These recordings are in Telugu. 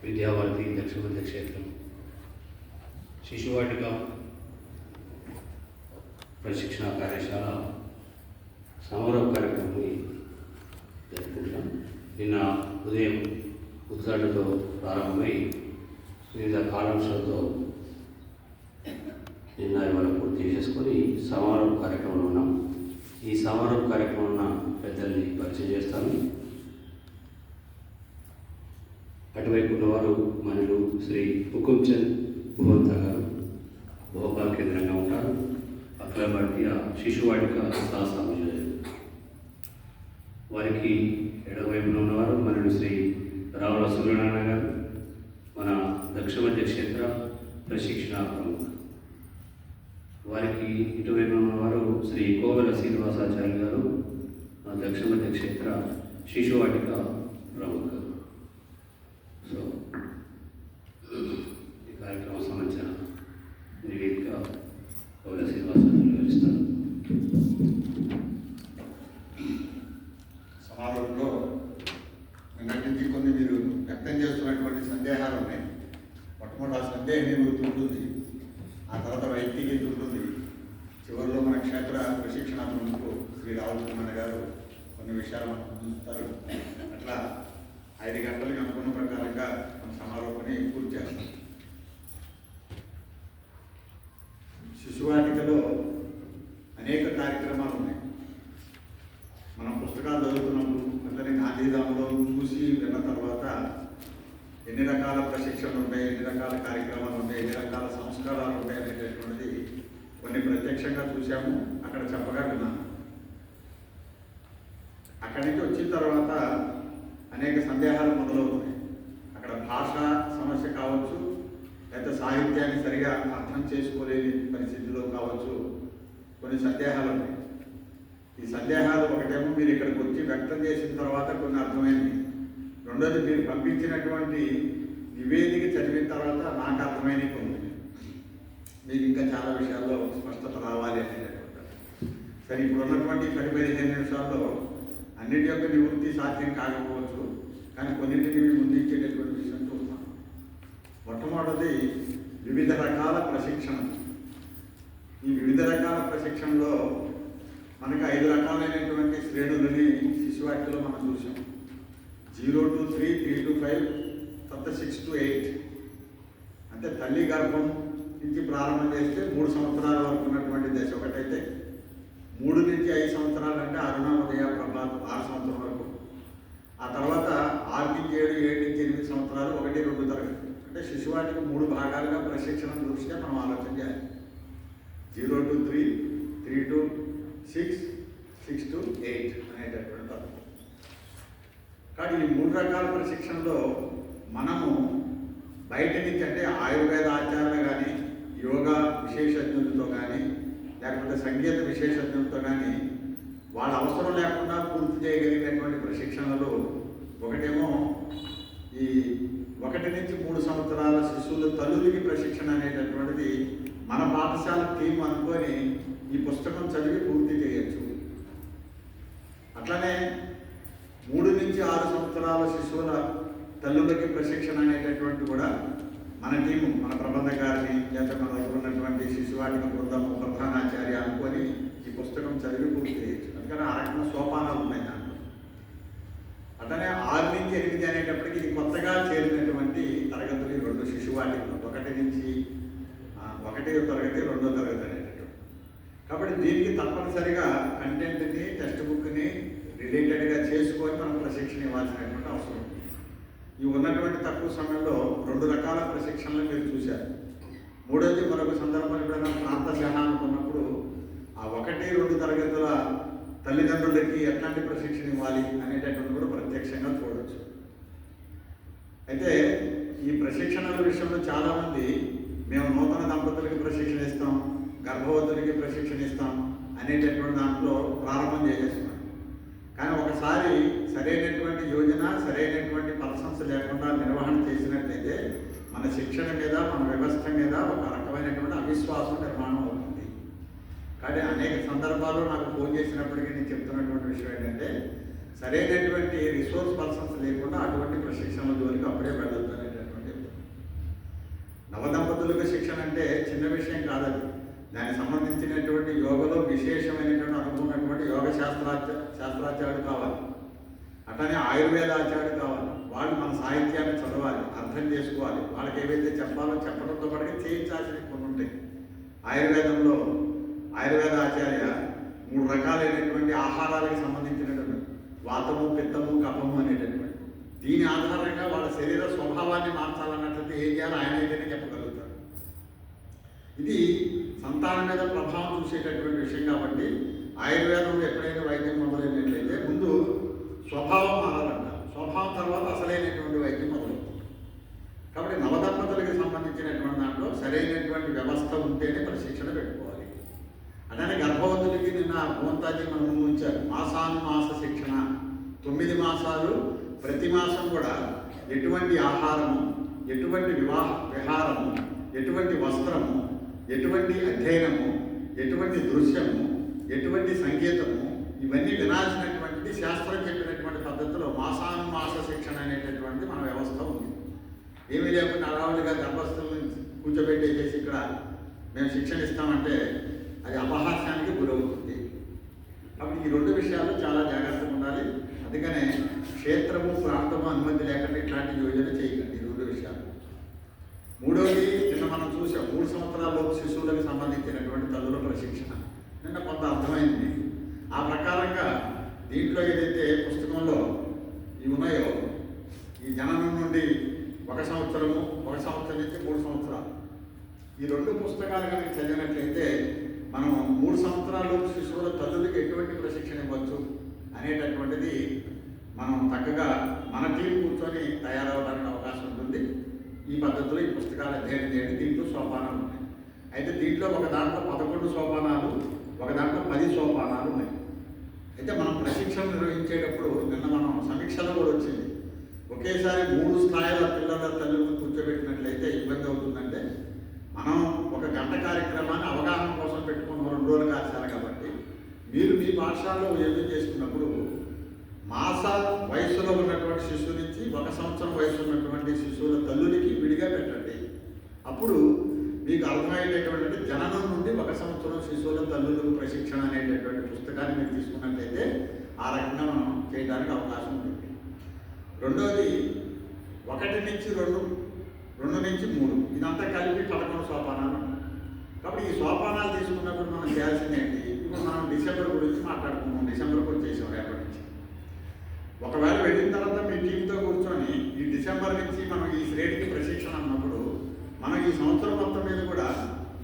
విద్యావారిధి దక్షిణ క్షేత్రం శిశువాటిక ప్రశిక్షణ కార్యశాల సమారోహ కార్యక్రమాన్ని జరుపుకుంటాం. నిన్న ఉదయం ఉద్ఘాటనతో ప్రారంభమై వివిధ కాలాంశాలతో నిన్న ఇవాళ పూర్తి చేసుకొని సమారోహ కార్యక్రమంలో ఉన్నాం. ఈ సమారోహ కార్యక్రమంలో పెద్దల్ని పరిచయం చేస్తాను. అటువైపు ఉన్నవారు మనలు శ్రీ హుకుంచంద్ భువంతా గారు భోపాల్ కేంద్రంగా ఉంటారు. అఖిల భారతీయ శిశువాటిక సహసంయోజకులు. వారికి ఎడమవైపున ఉన్నవారు మనలు శ్రీ రావుల సూర్యనారాయణ గారు, మన దక్షిణ మధ్య క్షేత్ర ప్రశిక్షణ ప్రముఖ. వారికి ఇటువైపు ఉన్నవారు శ్రీ కోవెల శ్రీనివాసాచార్య గారు, మన దక్షిణ మధ్య క్షేత్ర శిశువాటిక ప్రముఖ. సో ఈ కార్యక్రమం సంబంధించిన నివేదిక కోవెల శ్రీనివాసాచార్య వివరిస్తారు. సమారోహంలో నిన్నటికి కొన్ని మీరు వ్యక్తం చేస్తున్నటువంటి సందేహాలు ఉన్నాయి. మొట్టమొదటి ఆ సందేహం నివృత్తి ఉంటుంది, ఆ తర్వాత వైద్యకి ఉంటుంది, చివరిలో మన క్షేత్ర ప్రశిక్షణ ప్రముఖులు శ్రీ రావుల గారు కొన్ని విషయాలు మనకు చూస్తారు. అట్లా 5 గంటలకు అనుకున్న ప్రకారంగా మన సమారోహాన్ని పూర్తి చేస్తాం. శిశువాటికలో అనేక కార్యక్రమాలు ఉన్నాయి. మనం పుస్తకాలు చదువుతున్నప్పుడు అట్లనే గాంధీధామంలో చూసి విన్న తర్వాత ఎన్ని రకాల ప్రశిక్షణలు ఉంటాయి, ఎన్ని రకాల కార్యక్రమాలు ఉంటాయి, ఎన్ని రకాల సంస్కారాలు ఉంటాయి అనేటటువంటిది కొన్ని ప్రత్యక్షంగా చూసాము, అక్కడ చెప్పగా విన్నాను. అక్కడి నుంచి వచ్చిన తర్వాత అనేక సందేహాలు మొదలవుతున్నాయి. అక్కడ భాష సమస్య కావచ్చు, లేదా సాహిత్యాన్ని సరిగా అర్థం చేసుకోలేని పరిస్థితిలో కావచ్చు, కొన్ని సందేహాలు ఉన్నాయి. ఈ సందేహాలు ఒకటేమో మీరు ఇక్కడికి వచ్చి వ్యక్తం చేసిన తర్వాత కొన్ని అర్థమైంది. రెండోది మీరు పంపించినటువంటి నివేదిక చదివిన తర్వాత నాకు అర్థమైనవి కొన్ని. మీకు ఇంకా చాలా విషయాల్లో స్పష్టత రావాలి అనేటటువంటి. సరే, ఇప్పుడు ఉన్నటువంటి 10-15 నిమిషాల్లో అన్నిటి యొక్క నివృత్తి సాధ్యం కాకపోవచ్చు, కానీ కొన్నింటిని ముందుంచేటటువంటి విషయం చూస్తాం. మొట్టమొదటిది వివిధ రకాల ప్రశిక్షణ. ఈ వివిధ రకాల ప్రశిక్షణలో మనకు 5 రకాలైనటువంటి శ్రేణులని శిశువాటికలో మనం చూసాం. 0 to 3, 3 to 5, తర్వాత 6 to 8. అంటే తల్లి గర్భం నుంచి ప్రారంభం చేస్తే 3 సంవత్సరాల వరకు ఉన్నటువంటి దశ ఒకటైతే, 3 నుంచి 5 సంవత్సరాలు అంటే అరుణోదయ ప్రభాత్ 6 సంవత్సరం వరకు. ఆ తర్వాత 6 నుంచి 7, 7 నుంచి 8 సంవత్సరాలు 1, 2 తరగతి. అంటే శిశువాటికి 3 భాగాలుగా ప్రశిక్షణ దృష్ట్యా మనం ఆలోచన చేయాలి. 0 to 3, 3 to 6, 6 to 8 అనేటటువంటి అర్థం. కానీ ఈ 3 రకాల ప్రశిక్షణలో మనము బయట నుంచి అంటే ఆయుర్వేద ఆచారాలు కానీ, యోగా విశేషజ్ఞులతో కానీ, లేకపోతే సంగీత విశేషజ్ఞులతో కానీ వాళ్ళ అవసరం లేకుండా పూర్తి చేయగలిగినటువంటి ప్రశిక్షణలు ఒకటేమో ఈ 1 నుంచి 3 సంవత్సరాల శిశువుల తల్లులకి ప్రశిక్షణ అనేటటువంటిది మన పాఠశాల టీం అనుకొని ఈ పుస్తకం చదివి పూర్తి చేయొచ్చు. అట్లనే 3 నుంచి 6 సంవత్సరాల శిశువుల తల్లులకి ప్రశిక్షణ అనేటటువంటి కూడా మన టీము, మన ప్రబంధ గారిని లేదా మన దగ్గర ఉన్నటువంటి శిశువాటిక బృందం ప్రధానాచార్య అనుకొని ఈ పుస్తకం చదివి పూర్తి చేయొచ్చు. అందుకని ఆ రకమైన సోపానాలు ఉన్నాయి దాంట్లో. అట్లనే 6 నుంచి 8 అనేటప్పటికీ ఇది కొత్తగా చేరినటువంటి తరగతులు 2 శిశువాటికలు, 1 నుంచి 1వ తరగతి 2వ తరగతి అనేటటువంటి. కాబట్టి దీనికి తప్పనిసరిగా కంటెంట్ని, టెక్స్ట్ బుక్ని రిలేటెడ్గా చేసుకొని మనం ప్రశిక్షణ ఇవ్వాల్సినటువంటి అవసరం ఉంది. ఈ ఉన్నటువంటి తక్కువ సమయంలో 2 రకాల ప్రశిక్షణలు మీరు చూశారు. మూడోది మరొక సందర్భంలో ఎప్పుడైనా ప్రాంత సహా అనుకున్నప్పుడు ఆ 1, 2 తరగతుల తల్లిదండ్రులకి ఎట్లాంటి ప్రశిక్షణ ఇవ్వాలి అనేటటువంటి కూడా ప్రత్యక్షంగా చూడవచ్చు. అయితే ఈ ప్రశిక్షణల విషయంలో చాలామంది మేము నూతన దంపతులకి ప్రశిక్షణ ఇస్తాం, గర్భవతులకి ప్రశిక్షణ ఇస్తాం అనేటటువంటి దాంట్లో ప్రారంభం చేసేస్తున్నాం. కానీ ఒకసారి సరైనటువంటి యోజన, సరైనటువంటి పర్సన్స్ లేకుండా నిర్వహణ చేసినట్లయితే మన శిక్షణ మీద, మన వ్యవస్థ మీద ఒక రకమైనటువంటి అవిశ్వాసం నిర్మాణం అవుతుంది. కానీ అనేక సందర్భాల్లో నాకు ఫోన్ చేసినప్పటికీ నేను చెప్తున్నటువంటి విషయం ఏంటంటే, సరైనటువంటి రిసోర్స్ పర్సన్స్ లేకుండా అటువంటి ప్రశిక్షణ జోలికి అప్పుడే వెళ్ళొద్దు అనేటటువంటి నవదంపతులకు శిక్షణ అంటే చిన్న విషయం కాదది. దానికి సంబంధించినటువంటి యోగలో విశేషమైనటువంటి అనుకున్నటువంటి యోగ శాస్త్రాచార్యుడు కావాలి, అట్లానే ఆయుర్వేదాచార్యుడు కావాలి. వాళ్ళు మన సాహిత్యాన్ని చదవాలి, అర్థం చేసుకోవాలి. వాళ్ళకి ఏవైతే చెప్పాలో చెప్పడంతో పాటుగా చేయించాల్సినవి కొన్ని ఉంటాయి. ఆయుర్వేదంలో ఆయుర్వేదాచార్య 3 రకాలైనటువంటి ఆహారాలకు సంబంధించినటువంటి వాతము, పిత్తము, కఫము అనేటటువంటి దీని ఆధారంగా వాళ్ళ శరీర స్వభావాన్ని మార్చాలన్నట్లయితే ఏం చేయాలో ఆయన అయితేనే చెప్పగలుగుతారు. ఇది సంతానం మీద ప్రభావం చూసేటటువంటి విషయం కాబట్టి ఆయుర్వేదంలో ఎప్పుడైనా వైద్యం మొదలైనట్లయితే ముందు స్వభావం మారాలంట, స్వభావం తర్వాత అసలైనటువంటి వైద్యం మొదలవుతుంది. కాబట్టి నవదంపతులకు సంబంధించినటువంటి దాంట్లో సరైనటువంటి వ్యవస్థ ఉంటేనే ప్రశిక్షణ పెట్టుకోవాలి. అలానే గర్భవతులకి నిన్న భగవంతాజీ మన ముందు ఉంచారు మాసానుమాస శిక్షణ. 9 మాసాలు ప్రతి మాసం కూడా ఎటువంటి ఆహారము, ఎటువంటి విహారము, ఎటువంటి వస్త్రము, ఎటువంటి అధ్యయనము, ఎటువంటి దృశ్యము, ఎటువంటి సంగీతము, ఇవన్నీ వినాల్సినటువంటిది శాస్త్రం చెప్పినటువంటి పద్ధతిలో మాసానుమాస శిక్షణ అనేటటువంటి మన వ్యవస్థ ఉంది. ఏమీ లేకుండా అరావులుగా గర్భస్థులను కూర్చోబెట్టేసేసి ఇక్కడ మేము శిక్షణ ఇస్తామంటే అది అపహాస్యానికి గురవుతుంది. కాబట్టి ఈ 2 విషయాలు చాలా జాగ్రత్తగా ఉండాలి. అందుకనే క్షేత్రము, ప్రాంతము అనుమతి లేకుండా ఇట్లాంటి యోజన చేయకండి. ఈ 2 విషయాలు. మూడవది నిన్న మనం చూసాం 3 సంవత్సరాలలోపు శిశువులకు సంబంధించినటువంటి తల్లుల ప్రశిక్షణ. నిన్న కొంత అర్థమైంది. ఆ ప్రకారంగా దీంట్లో ఏదైతే పుస్తకంలో ఇవి ఉన్నాయో ఈ జననం నుండి 1 సంవత్సరము, 1 సంవత్సరం నుంచి 3 సంవత్సరాలు, ఈ 2 పుస్తకాలు కనుక చదివినట్లయితే మనం 3 సంవత్సరాలలోపు శిశువుల తల్లులకి ఎటువంటి ప్రశిక్షణ ఇవ్వచ్చు అనేటటువంటిది మనం చక్కగా మన టీం కూర్చొని తయారవడానికి అవకాశం ఉంటుంది. ఈ పద్ధతిలో ఈ పుస్తకాలు అధ్యయనం చేయండి. దీంట్లో సోపానాలు ఉన్నాయి. అయితే దీంట్లో ఒక దాంట్లో 11 సోపానాలు, ఒక దాంట్లో 10 సోపానాలు ఉన్నాయి. అయితే మనం ప్రశిక్షణ నిర్వహించేటప్పుడు నిన్న మనం సమీక్షలో కూడా వచ్చింది, ఒకేసారి 3 స్థాయిల పిల్లల తల్లులను కూర్చోబెట్టినట్లయితే ఇబ్బంది అవుతుందంటే మనం ఒక గంట కార్యక్రమాన్ని అవగాహన కోసం పెట్టుకున్న 2 రోజులు కాల్చాలి. కాబట్టి మీరు మీ పాఠశాలలో యోజన చేసుకున్నప్పుడు మాస వయసులో ఉన్నటువంటి శిశువు నుంచి 1 సంవత్సరం వయసు ఉన్నటువంటి శిశువుల తల్లులకి విడిగా పెట్టండి. అప్పుడు మీకు అర్థమయ్యేటటువంటి జననం నుండి 1 సంవత్సరం శిశువుల తల్లులకు ప్రశిక్షణ అనేటటువంటి పుస్తకాన్ని మీరు తీసుకున్నట్లయితే ఆ రకంగా మనం చేయడానికి అవకాశం ఉంటుంది. రెండోది 1 నుంచి 2, 2 నుంచి 3 ఇదంతా కలిపి 11 సోపానాలు. కాబట్టి ఈ సోపానాలు తీసుకున్నప్పుడు మనం చేయాల్సింది ఏంటి? ఇప్పుడు మనం డిసెంబర్ గురించి మాట్లాడుకున్నాం. డిసెంబర్కి వచ్చేసాం రేపటి నుంచి. ఒకవేళ వెళ్ళిన తర్వాత మీ టీంతో కూర్చొని ఈ డిసెంబర్ నుంచి మనం ఈ శ్రేణికి ప్రశిక్షణ అన్నప్పుడు మనం ఈ సంవత్సరం మొత్తం మీద కూడా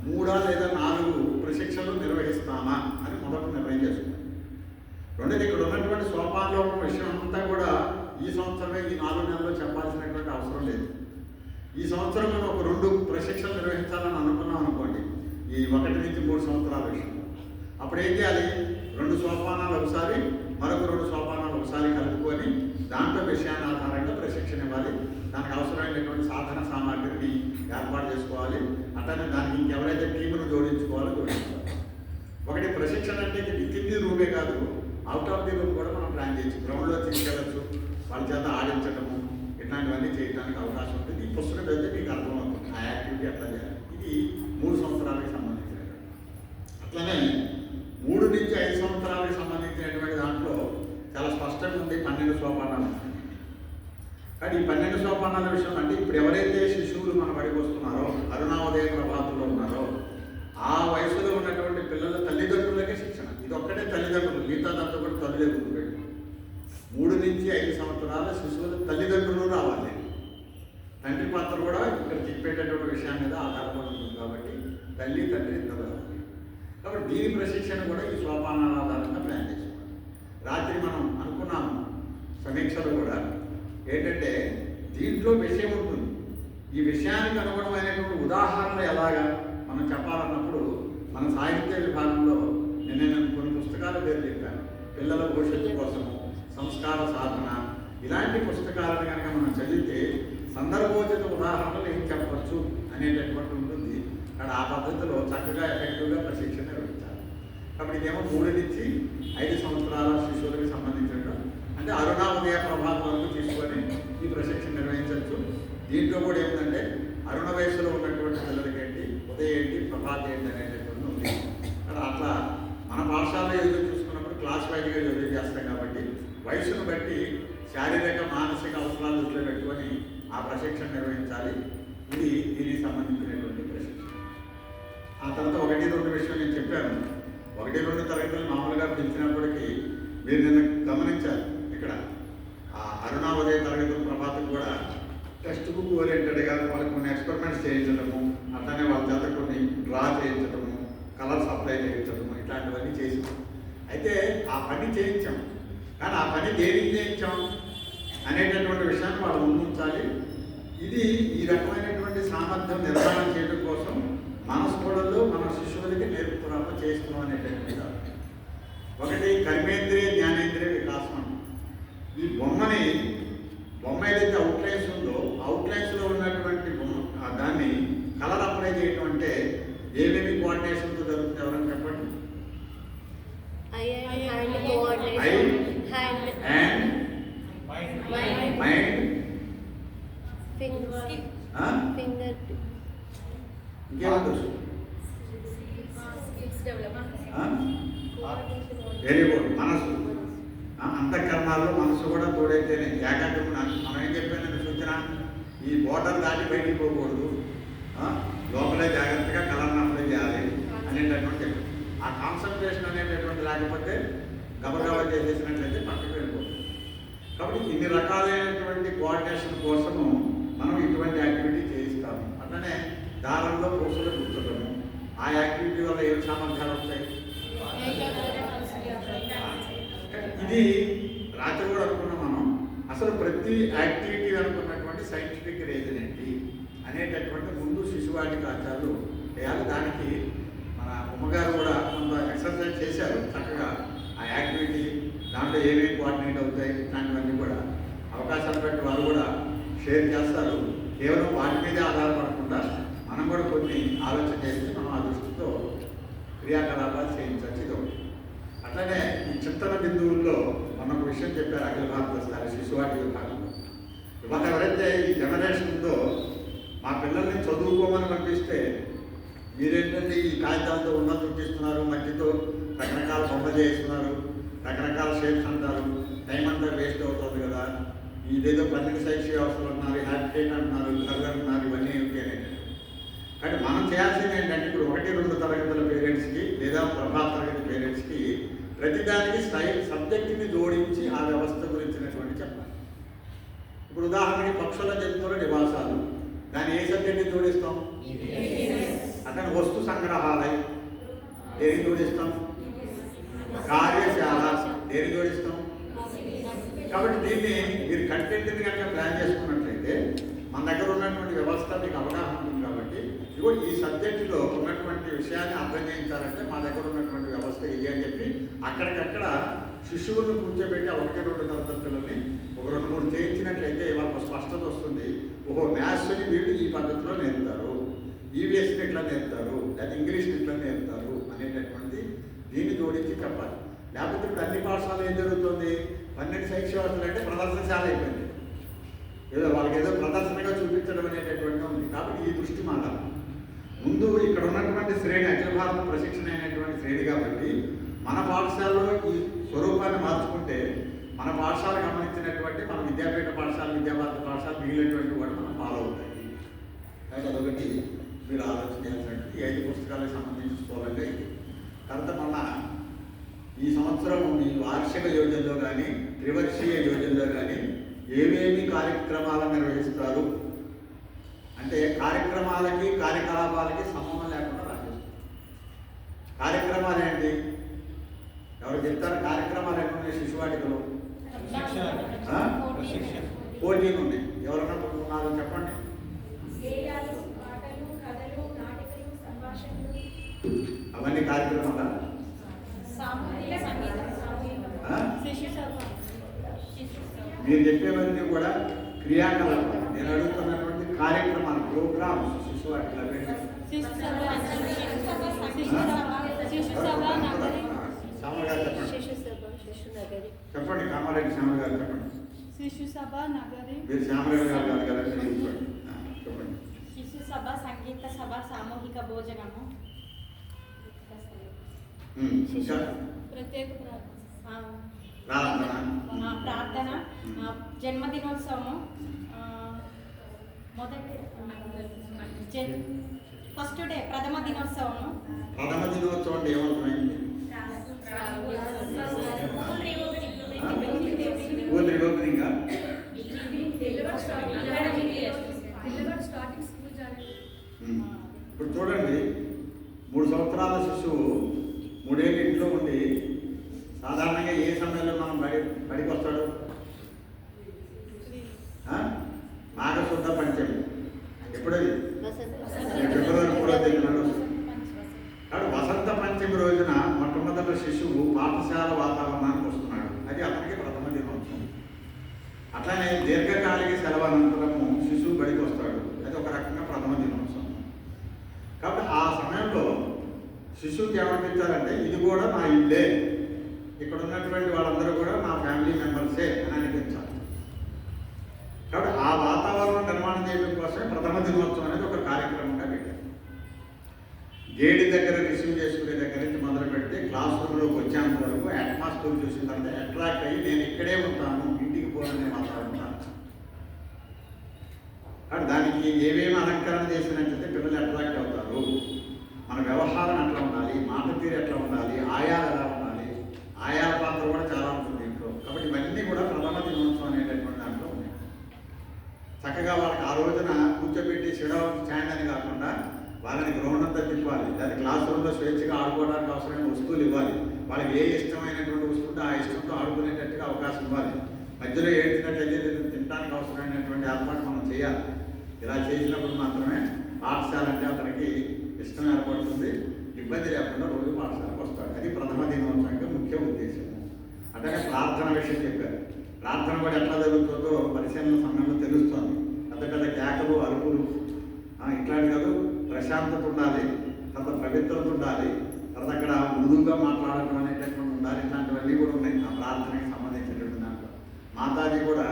3 లేదా 4 ప్రశిక్షణలు నిర్వహిస్తామా అని మొదట నిర్ణయం చేసుకుంటాం. రెండోది ఇక్కడ ఉన్నటువంటి సోపానంలో ఉన్న విషయం అంతా కూడా ఈ సంవత్సరమే ఈ 4 నెలల్లో చెప్పాల్సినటువంటి అవసరం లేదు. ఈ సంవత్సరం మనం ఒక 2 ప్రశిక్షణలు నిర్వహించాలని అనుకున్నాం అనుకోండి, ఈ 1 నుంచి 3 సంవత్సరాల విషయం. అప్పుడు ఏం చేయాలి? 2 సోపానాలు ఒకసారి, మరొక 2 సోపానాలు ఒకసారి కలుపుకొని దాంట్లో విషయాన్ని ఆధారంగా ప్రశిక్షణ ఇవ్వాలి. దానికి అవసరమైనటువంటి సాధన సామాగ్రిని ఏర్పాటు చేసుకోవాలి. అట్లనే దానికి ఇంకెవరైతే టీమును జోడించుకోవాలో జోడించుకోవాలి. ఒకటి ప్రశిక్షణ అంటే విత్ ది రూమే కాదు, అవుట్ ఆఫ్ ది రూమ్ కూడా మనం ప్లాన్ చేయొచ్చు. గ్రౌండ్లో తీసుకెళ్ళచ్చు, వాళ్ళ చేత ఆడించడము, ఇట్లాంటివన్నీ చేయడానికి అవకాశం ఉంటుంది. ఈ పుస్తకం అయితే మీకు అర్థమవుతుంది ఆ యాక్టివిటీ ఎట్లా చేయాలి. ఇది 3 సంవత్సరాలకు సంబంధించినటువంటి. అట్లనే 3 నుంచి 5 సంవత్సరాలకు సంబంధించినటువంటి దాంట్లో చాలా స్పష్టంగా ఉంది 12 సోపానాలు. కానీ ఈ 12 సోపానాల విషయం అంటే ఇప్పుడు ఎవరైతే శిశువులు మన బడికి వస్తున్నారో, అరుణోదయ ప్రభాతంలో ఉన్నారో, ఆ వయసులో ఉన్నటువంటి పిల్లల తల్లిదండ్రులకే శిక్షణ. ఇది ఒక్కటే తల్లిదండ్రులు, మిగతాదంతా కూడా తల్లులే గుర్తుపెట్టు. 3 నుంచి 5 సంవత్సరాల శిశువుల తల్లిదండ్రులు రావాలి. తండ్రి పాత్ర కూడా ఇక్కడ చెప్పేటటువంటి విషయం మీద ఆధారపడి ఉంటుంది. కాబట్టి తల్లి తండ్రి ఇద్దరు రావాలి. కాబట్టి దీని ప్రశిక్షణ కూడా ఈ సోపానాల ఆధారంగా ప్లాన్ చేసుకోవాలి. రాత్రి మనం అనుకున్నాము సమీక్షలు కూడా ఏంటంటే దీంట్లో విషయం ఉంటుంది. ఈ విషయానికి అనుగుణమైనటువంటి ఉదాహరణలు ఎలాగా మనం చెప్పాలన్నప్పుడు మన సాహిత్య విభాగంలో నేను కొన్ని పుస్తకాల పేరు చెప్పాను. పిల్లల భవిష్యత్తు కోసము, సంస్కార సాధన, ఇలాంటి పుస్తకాలను కనుక మనం చదివితే సందర్భోచిత ఉదాహరణలు ఏం చెప్పవచ్చు అనేటటువంటి ఉంటుంది. అక్కడ ఆ పద్ధతిలో చక్కగా ఎఫెక్టివ్గా ప్రశిక్షణ నిర్వహించాలి. కాబట్టి ఇదేమో 3 నుంచి 5 సంవత్సరాల శిశువులకు సంబంధించినట్టు అంటే అరుణోదయ ప్రభాతం వరకు తీసుకొని ఈ ప్రశిక్షణ నిర్వహించవచ్చు. దీంట్లో కూడా ఏమిటంటే అరుణ వయసులో ఉన్నటువంటి పిల్లలకి ఏంటి, ఉదయం ఏంటి, ప్రభాత ఏంటి అనేటటువంటి ఉంది. అట్లా మన పాఠశాలలో ఎదురు చూసుకున్నప్పుడు క్లాస్ వైజ్గా ఎదురు చేస్తాం కాబట్టి వయసును బట్టి శారీరక మానసిక అవసరాలు దృష్టిలో పెట్టుకొని ఆ ప్రశిక్షణ నిర్వహించాలి. ఇది దీనికి సంబంధించినటువంటి ప్రశిక్షణ. ఆ తర్వాత 1-2 విషయం నేను చెప్పాను. 1-2 తరగతులు మామూలుగా పెంచినప్పటికీ మీరు నిన్న గమనించారు. ఇక్కడ ఆ అరుణావదయ తరగతుల ప్రభాతం కూడా టెక్స్ట్ బుక్ ఓరియంటెడ్గా వాళ్ళకి కొన్ని ఎక్స్పెరిమెంట్స్ చేయించడము, అట్లానే వాళ్ళ చేత కొన్ని డ్రా చేయించడము, కలర్స్ అప్లై చేయించడము, ఇట్లాంటివన్నీ చేసాం. అయితే ఆ పని చేయించాం, కానీ ఆ పని దేనికి చేయించాం అనేటటువంటి విషయాన్ని వాళ్ళు ముందుంచాలి. ఇది ఈ రకమైనటువంటి సామర్థ్యం నిర్మాణం చేయడం కోసం మన స్కూళ్ళల్లో మన శిశువులకి నేర్పుతున్నప్ప చేస్తున్నాం అనేటటువంటి కాదు. ఒకటి కర్మేంద్రియ జ్ఞానేంద్రియ వికాసం. ఈ బొమ్మ ఏదైతే అవుట్లైన్స్ ఉందో అవుట్లైన్స్లో ఉన్నటువంటి బొమ్మ దాన్ని కలర్ అప్లై చేయడం అంటే ఏమేమి కోఆర్డినేషన్తో జరుగుతుంది ఎవరైనా చెప్పండి. Mind, very good. మనసు, అంతఃకరణాల్లో మనసు కూడా తోడైతేనే ఏకాగ్రత. మనం ఏం చెప్పాను సూచన, ఈ బోర్డర్ దాటి బయటికి పోకూడదు, లోపలే జాగ్రత్తగా కలర్ని అప్లై చేయాలి అనేటటువంటి ఆ కాన్సన్ట్రేషన్ అనేటటువంటి లేకపోతే గబగబా చేసేసినట్లయితే పక్కకు వెళ్ళిపోతుంది. కాబట్టి ఇన్ని రకాలైనటువంటి కోఆర్డినేషన్ కోసము మనం ఇటువంటి యాక్టివిటీ చేయిస్తాము. అట్లనే దారంలో పూసలు కూర్చోటము, ఆ యాక్టివిటీ వల్ల ఏం సామర్థ్యాలు వస్తాయి. ఇది రాత్రి కూడా అనుకున్నాం మనం. అసలు ప్రతి యాక్టివిటీ అనుకున్నటువంటి సైంటిఫిక్ రీజన్ ఏంటి అనేటటువంటి ముందు శిశువాటికి ఆచారాలు వేయాలి. దానికి మన ఉమ్మగారు కూడా కొంత ఎక్సర్సైజ్ చేశారు చక్కగా. ఆ యాక్టివిటీ దాంట్లో ఏమేమి కోఆర్డినేట్ అవుతాయి ఇట్లాంటివన్నీ కూడా అవకాశాలు బట్టి వాళ్ళు కూడా షేర్ చేస్తారు. కేవలం వాటి మీదే ఆధారపడకుండా మనం కూడా కొన్ని ఆలోచన చేసి మనం ఆ దృష్టితో క్రియాకలాపాలు చేయించవచ్చు. ఇది ఒకటి. అట్లనే ఈ చింతన బిందువుల్లో మనం ఒక విషయం చెప్పారు. అఖిల భారత స్థాయి శిశువాటి విభాగంలో ఇవాళ ఎవరైతే ఈ జనరేషన్ ఉందో మా పిల్లల్ని చదువుకోమని పంపిస్తే మీరేంటంటే ఈ కాగితాలతో ఉన్నది చూపిస్తున్నారు, మట్టితో రకరకాల బొమ్మ చేస్తున్నారు, రకరకాల షేప్స్ అంటారు, టైం అంతా వేస్ట్ అవుతుంది కదా, ఇదేదో 12 శైక్షిక వ్యవస్థలు అంటున్నారు, హ్యాబిటేట్ అంటున్నారు, ఘర్ అంటున్నారు, ఇవన్నీ ఏమిటి. కానీ మనం చేయాల్సింది ఏంటంటే ఇప్పుడు 1-2 తరగతుల పేరెంట్స్కి లేదా ప్రభాత తరగతి పేరెంట్స్కి ప్రతిదానికి సబ్జెక్టుని జోడించి ఆ వ్యవస్థ గురించినటువంటి చెప్పాలి. ఇప్పుడు ఉదాహరణకి పక్షుల జంతువుల నివాసాలు, దాన్ని ఏ సబ్జెక్ట్ని జోడిస్తాం. అతని వస్తు సంగ్రహాలయం దేనికి జోడిస్తాం. కార్యశాల దేనికి జోడిస్తాం. కాబట్టి దీన్ని మీరు కంటెంట్ని కనుక ప్లాన్ చేసుకున్నట్లయితే మన దగ్గర ఉన్నటువంటి వ్యవస్థ మీకు అవగాహన ఉంటుంది. కాబట్టి ఇదిగో ఈ సబ్జెక్టులో ఉన్నటువంటి విషయాన్ని అర్థం చేయించాలంటే మా దగ్గర ఉన్నటువంటి వ్యవస్థ ఇది అని చెప్పి అక్కడికక్కడ శిశువులను కూర్చోబెట్టి 1-2 తరగతి పిల్లల్ని ఒక 2-3 చేయించినట్లయితే వాళ్ళకు స్పష్టత వస్తుంది. మ్యాథ్స్ని వీళ్ళు ఈ పద్ధతిలో నేర్పుతారు, ఈవీఎస్ని ఇట్లా నేర్పుతారు, లేదా ఇంగ్లీష్ని ఇట్లా నేర్పుతారు అనేటటువంటి దీన్ని జోడించి చెప్పాలి. లేకపోతే ఇప్పుడు అన్ని పాఠశాలలో ఏం జరుగుతుంది, 12 శైక్షిక వ్యవస్థలు అంటే ప్రదర్శనశాల అయిపోయింది. ఏదో వాళ్ళకి ఏదో ప్రదర్శనగా చూపించడం అనేటటువంటి ఉంది. కాబట్టి ఈ దృష్టి మారాలి. ముందు ఇక్కడ ఉన్నటువంటి శ్రేణి అఖిల భారత ప్రశిక్షణ అయినటువంటి శ్రేణి కాబట్టి మన పాఠశాలలో ఈ స్వరూపాన్ని మార్చుకుంటే మన పాఠశాల గమనించినటువంటి మన విద్యాపీఠ పాఠశాల, విద్యాభారత పాఠశాల మిగిలినటువంటి కూడా మనం ఫాలో అవుతాయి. కాబట్టి అదొకటి మీరు ఆలోచన చేయాల్సినటువంటి 5 పుస్తకాలకు సంబంధించి స్కూలంగా ఇది. తర్వాత మన ఈ సంవత్సరం ఈ వార్షిక యోజనలో కానీ త్రివర్షీయ యోజనలో కానీ ఏమేమి కార్యక్రమాలు నిర్వహిస్తారు అంటే కార్యక్రమాలకి కార్యకలాపాలకి సంబంధం లేకుండా రాసేస్తారు. కార్యక్రమాలు ఏంటి ఎవరు చెప్తారు. కార్యక్రమాలు ఎక్కడున్నాయి శిశువాటికలో పోటీలు ఉన్నాయి. ఎవరన్నా ఉన్నారు చెప్పండి. అవన్నీ కార్యక్రమాలా. మీరు చెప్పేవన్నీ కూడా క్రియాకలాపాలు. నేను అడుగుతున్నటువంటి కార్యక్రమాలు, ప్రోగ్రామ్స్ శిశువాటికలో చెప్పండి. కామారెడ్డి శ్యామల గారు చెప్పండి. శిశు సభ నగరి. మీరు శ్యామల గారు కాదు కదా, చెప్పండి. శిశు సభ, సంగీత సభ, సామూహిక భోజనము, ఇంకా ప్రత్యేక ప్రార్థన, ప్రార్థన, జన్మదినోత్సవము, మొదటి ఫస్ట్ డే ప్రథమ దినోత్సవము. ప్రథమ దినోత్సవం అంటే ఏమవుతుంది? School reopening. ఇప్పుడు చూడండి, 3 సంవత్సరాల శిశువు 3 ఏళ్ళు ఇంట్లో ఉండి సాధారణంగా ఏ సమయంలో మనం బడికి వస్తాడు? మాఘశుద్ధ పంచమి. ఎప్పుడది? ఫిబ్రవరి 3వ తేదీన. కాబట్టి వసంత పంచమి రోజున మొట్టమొదటి శిశువు పాఠశాల వాతావరణానికి వస్తున్నాడు. అది అతనికి ప్రథమ దినోత్సవం. అట్లానే దీర్ఘకాలిక సెలవు అనంతరము శిశువు బడికి వస్తాడు. అది ఒక రకంగా ప్రథమ దినోత్సవం. కాబట్టి ఆ సమయంలో శిశువుకి ఏమనిపించాలంటే ఇది కూడా నా ఇల్లే, ఇక్కడ ఉన్నటువంటి వాళ్ళందరూ కూడా నా ఫ్యామిలీ మెంబర్సే అని అనిపించాలి. కాబట్టి ఆ వాతావరణం నిర్మాణం చేయడం కోసమే ప్రథమ దినోత్సవం అనేది ఒక కార్యక్రమంగా పెట్టారు. గేడి దగ్గర రిసీవ్ చేసుకునే దగ్గర నుంచి మొదలు పెడితే క్లాస్ రూమ్లోకి వచ్చేంత వరకు అట్మాస్ఫియర్ చూసిన తర్వాత అట్రాక్ట్ అయ్యి నేను ఇక్కడే ఉంటాను, ఇంటికి పోననే వాతావరణం. కాబట్టి దానికి ఏమేమి అలంకరణ చేసినట్లయితే పిల్లలు అట్రాక్ట్ అవుతారు. మన వ్యవహారం ఎట్లా ఉండాలి, మాట తీరు ఎట్లా ఉండాలి, ఆయాలు ఎలా ఉండాలి, ఆయాల పాత్ర కూడా చాలా ఉంటుంది ఇంట్లో. కాబట్టి ఇవన్నీ కూడా ప్రథమ దినోత్సవం అనేటటువంటి దాంట్లో ఉన్నాయి. చక్కగా వాళ్ళకి ఆ రోజున కూర్చోబెట్టి స్టాండ్ అని కాకుండా వాళ్ళని గ్రౌండ్ అంతా తిప్పాలి. దాని క్లాస్ రూమ్లో స్వేచ్ఛగా ఆడుకోవడానికి అవసరమైన వస్తువులు ఇవ్వాలి. వాళ్ళకి ఏ ఇష్టమైనటువంటి వస్తువుంటే ఆ ఇష్టంతో ఆడుకునేటట్టుగా అవకాశం ఇవ్వాలి. మధ్యలో ఏడ్చినట్లయితే తినడానికి అవసరమైనటువంటి ఏర్పాటు మనం చేయాలి. ఇలా చేసినప్పుడు మాత్రమే పాఠశాల అంటే అతనికి ఇష్టం ఏర్పడుతుంది, ఇబ్బంది లేకుండా రోజు పాఠశాలకు వస్తాడు. అది ప్రథమ దినోత్సవం యొక్క ముఖ్య ఉద్దేశం. అట్లాగే ప్రార్థన విషయం చెప్పారు. ప్రార్థన కూడా ఎట్లా జరుగుతుందో పరిశీలన సమయంలో తెలుస్తుంది. పెద్ద పెద్ద కేకలు, అరుపులు ఇట్లాంటి కాదు, ప్రశాంతత ఉండాలి, తర్వాత పవిత్రత ఉండాలి, తర్వాత అక్కడ మృదువుగా మాట్లాడటం అనేటటువంటి ఉండాలి. ఇట్లాంటివన్నీ కూడా ఉన్నాయి ఆ ప్రార్థనకి సంబంధించినటువంటి దాంట్లో. మాతాజీ కూడా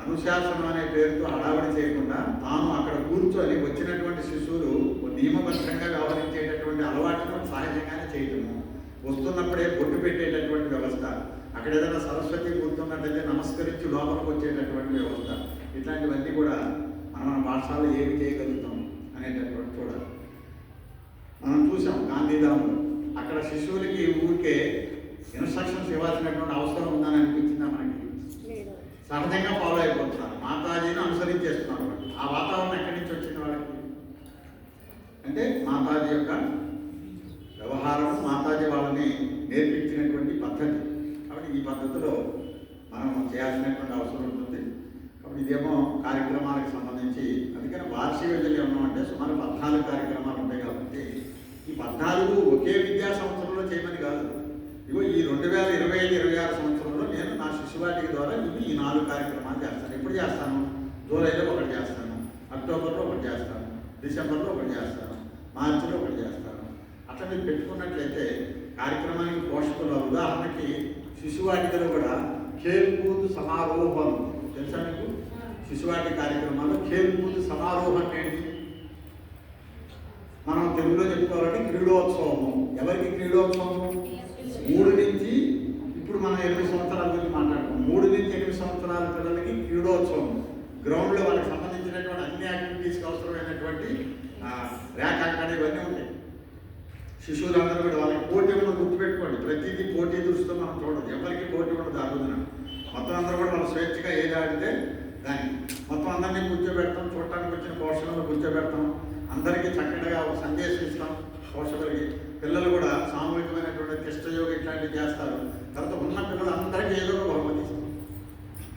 అనుశాసనం అనే పేరుతో హడావిడి చేయకుండా తాను అక్కడ కూర్చొని వచ్చినటువంటి శిశువులు నియమబద్ధంగా వ్యవహరించేటటువంటి అలవాటును సహజంగానే చేయటము, వస్తున్నప్పుడే బొట్టు పెట్టేటటువంటి వ్యవస్థ, అక్కడ ఏదైనా సరస్వతి గుర్తున్నట్లయితే నమస్కరించి లోపలికి వచ్చేటటువంటి వ్యవస్థ, ఇట్లాంటివన్నీ కూడా మన పాఠశాలలో ఏమి చేయగలుగుతాం అనేటటువంటి చూడాలి. మనం చూసాం గాంధీధామంలో అక్కడ శిశువులకి ఊరికే ఇన్స్ట్రక్షన్స్ ఇవ్వాల్సినటువంటి అవసరం ఉందని అనిపించిందా? మనకి సహజంగా ఫాలో అయిపోతున్నారు, మాతాజీని అనుసరించేస్తున్నారు. ఆ వాతావరణం ఎక్కడి నుంచి వచ్చింది వాళ్ళకి అంటే మాతాజీ యొక్క వ్యవహారం, మాతాజీ వాళ్ళని నేర్పించినటువంటి పద్ధతి. కాబట్టి ఈ పద్ధతిలో మనం చేయాల్సినటువంటి అవసరం ఉంటుంది. కాబట్టి ఇదేమో కార్యక్రమాలకు సంబంధించి, అందుకని వార్షిక విద్యలు ఏమన్నా సుమారు 14 కార్యక్రమాలు ఉంటాయి. కాబట్టి ఈ 14 ఒకే విద్యా సంవత్సరంలో చేయమని కాదు. ఇగో ఈ 2025-26 సంవత్సరంలో నేను నా శిశువాటిక ద్వారా ఈ 4 కార్యక్రమాలు చేస్తాను. ఎప్పుడు చేస్తాను? జూలైలో ఒకటి చేస్తాను, అక్టోబర్లో ఒకటి చేస్తాను, డిసెంబర్లో ఒకటి చేస్తాను, మార్చిలో ఒకటి చేస్తాను. అట్లా మీరు పెట్టుకున్నట్లయితే కార్యక్రమానికి పోషకులు, ఉదాహరణకి శిశువాటికలో కూడా ఖేల్కూద్ సమారోహం తెలుసా మీకు? శిశువాటి కార్యక్రమాల్లో ఖేల్కూద్ సమారోహం ఏంటి? మనం తెలుగులో చెప్పుకోవాలంటే క్రీడోత్సవము. ఎవరికి క్రీడోత్సవము? 3 నుంచి ఇప్పుడు మనం 8 సంవత్సరాల గురించి మాట్లాడుతాం. 3 నుంచి 8 సంవత్సరాల పిల్లలకి క్రీడోత్సవం. గ్రౌండ్లో వాళ్ళకి సంబంధించినటువంటి అన్ని యాక్టివిటీస్కి అవసరమైనటువంటి ర్యాక్ ఇవన్నీ ఉంటాయి. శిశువులందరూ కూడా వాళ్ళకి పోటీ మనం గుర్తుపెట్టుకోండి. ప్రతిదీ పోటీ దృష్టితో మనం చూడదు. ఎవరికి పోటీ ఉండదు ఆ రోజున. మొత్తం అందరూ కూడా వాళ్ళు స్వేచ్ఛగా ఏది ఆడితే దాన్ని మొత్తం అందరినీ కూర్చోబెడతాం, చూడటానికి వచ్చిన పోషణలు కూర్చోబెడతాం, అందరికీ చక్కగా ఒక సందేశం ఇస్తాం పోషకులకి. పిల్లలు కూడా సామూహికమైనటువంటి కృష్ణయోగ ఇట్లాంటివి చేస్తారు. తర్వాత ఉన్న పిల్లలు అందరికీ ఏదో ఒక బహుమతి ఇస్తాం.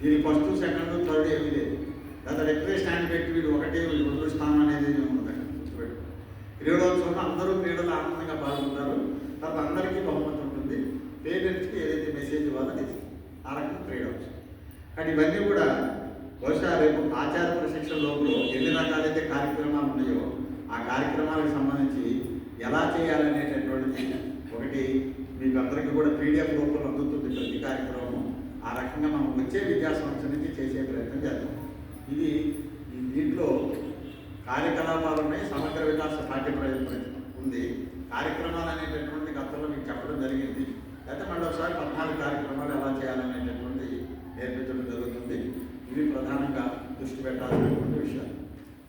దీనికి 1st, 2nd, 3rd ఏమీ లేదు. లేదా ఎక్కడే స్టాండ్ పెట్టి వీడు 1, 2 స్థానం అనేది ఉండదు. క్రీడోత్సవంలో అందరూ క్రీడలు ఆనందంగా పాల్గొంటారు. తర్వాత అందరికీ బహుమతి ఉంటుంది. పేరెంట్స్కి ఏదైతే మెసేజ్ ఇవ్వాలో తెలిసింది ఆ రకంగా క్రీడోత్సవం. కానీ ఇవన్నీ కూడా బహుశా రేపు ఆచార ప్రశిక్షణ లోపల ఎన్ని రకాలైతే కార్యక్రమాలు ఉన్నాయో ఆ కార్యక్రమాలకు సంబంధించి ఎలా చేయాలనేటటువంటిది ఒకటి మీకు అందరికీ కూడా PDF రూపంలో అందుతుంది ప్రతి కార్యక్రమం. ఆ రకంగా మనం వచ్చే విద్యా సంవత్సరం నుంచి చేసే ప్రయత్నం చేద్దాం. ఇది దీంట్లో కార్యకలాపాలు ఉన్నాయి, సమగ్ర వికాస పాఠ్య ప్రయోజనం ఉంది. కార్యక్రమాలు అనేటటువంటి గతంలో మీకు చెప్పడం జరిగింది. అయితే మళ్ళీ ఒకసారి 14 కార్యక్రమాలు ఎలా చేయాలనేటటువంటి నేర్పించడం జరుగుతుంది. ఇవి ప్రధానంగా దృష్టి పెట్టాల్సినటువంటి విషయాలు.